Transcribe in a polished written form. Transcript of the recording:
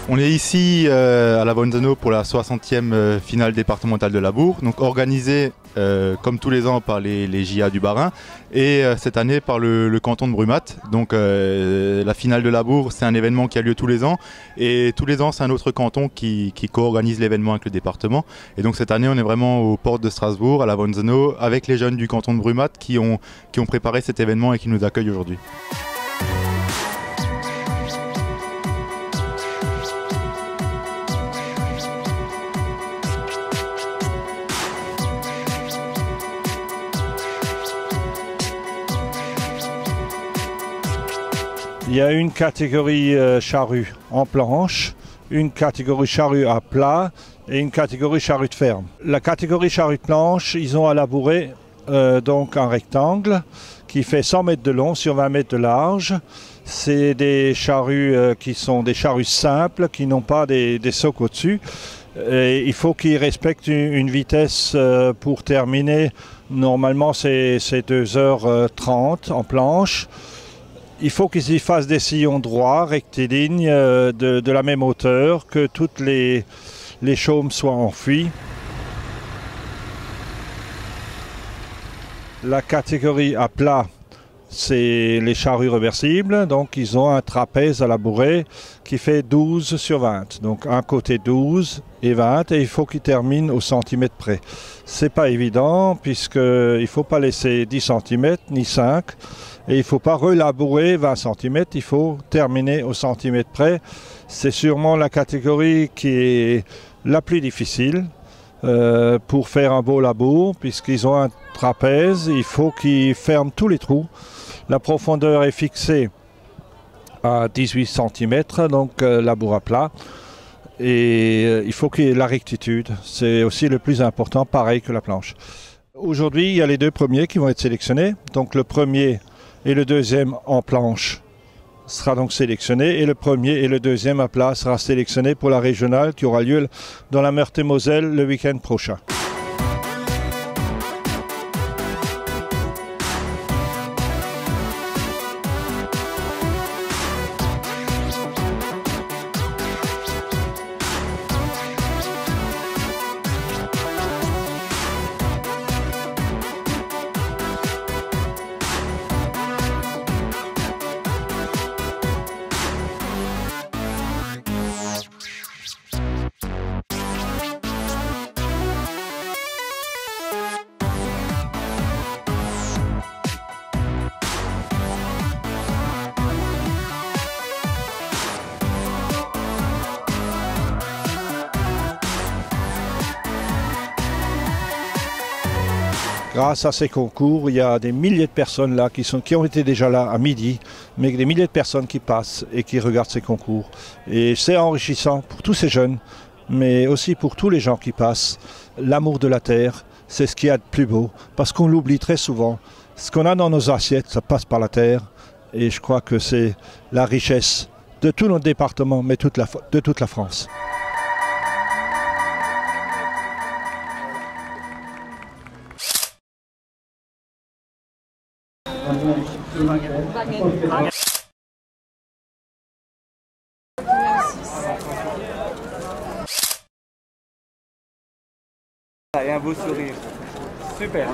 On est ici à la Bonzano pour la 60e finale départementale de Labour, donc organisée comme tous les ans par les JA du Bas-Rhin et cette année par le canton de Brumat. Donc la finale de Labour, c'est un événement qui a lieu tous les ans et tous les ans c'est un autre canton qui co-organise l'événement avec le département. Et donc cette année on est vraiment aux portes de Strasbourg, à la Bonzano, avec les jeunes du canton de Brumat qui ont préparé cet événement et qui nous accueillent aujourd'hui. Il y a une catégorie charrue en planche, une catégorie charrue à plat et une catégorie charrue de ferme. La catégorie charrue de planche, ils ont à labourer donc un rectangle qui fait 100 mètres de long sur 20 mètres de large. C'est des charrues qui sont des charrues simples, qui n'ont pas des socs au-dessus. Il faut qu'ils respectent une vitesse pour terminer. Normalement, c'est 2h30 en planche. Il faut qu'ils y fassent des sillons droits, rectilignes, de la même hauteur, que toutes les chaumes soient enfuies. La catégorie à plat, c'est les charrues réversibles. Donc ils ont un trapèze à labourer qui fait 12 sur 20. Donc un côté 12 et 20 et il faut qu'ils terminent au centimètre près. C'est pas évident puisqu'il ne faut pas laisser 10 cm ni 5. Et il ne faut pas relabourer 20 cm, il faut terminer au centimètre près. C'est sûrement la catégorie qui est la plus difficile pour faire un beau labour, puisqu'ils ont un trapèze, il faut qu'ils ferment tous les trous. La profondeur est fixée à 18 cm, donc labour à plat. Et il faut qu'il y ait la rectitude, c'est aussi le plus important, pareil que la planche. Aujourd'hui, il y a les deux premiers qui vont être sélectionnés. Donc le premier et le deuxième en planche sera donc sélectionné et le premier et le deuxième à plat sera sélectionné pour la régionale qui aura lieu dans la Meurthe-et-Moselle le week-end prochain. Grâce à ces concours, il y a des milliers de personnes là qui ont été déjà là à midi, mais des milliers de personnes qui passent et qui regardent ces concours. Et c'est enrichissant pour tous ces jeunes, mais aussi pour tous les gens qui passent. L'amour de la terre, c'est ce qu'il y a de plus beau, parce qu'on l'oublie très souvent. Ce qu'on a dans nos assiettes, ça passe par la terre, et je crois que c'est la richesse de tout notre département, mais de toute la France. Et un beau sourire. Super.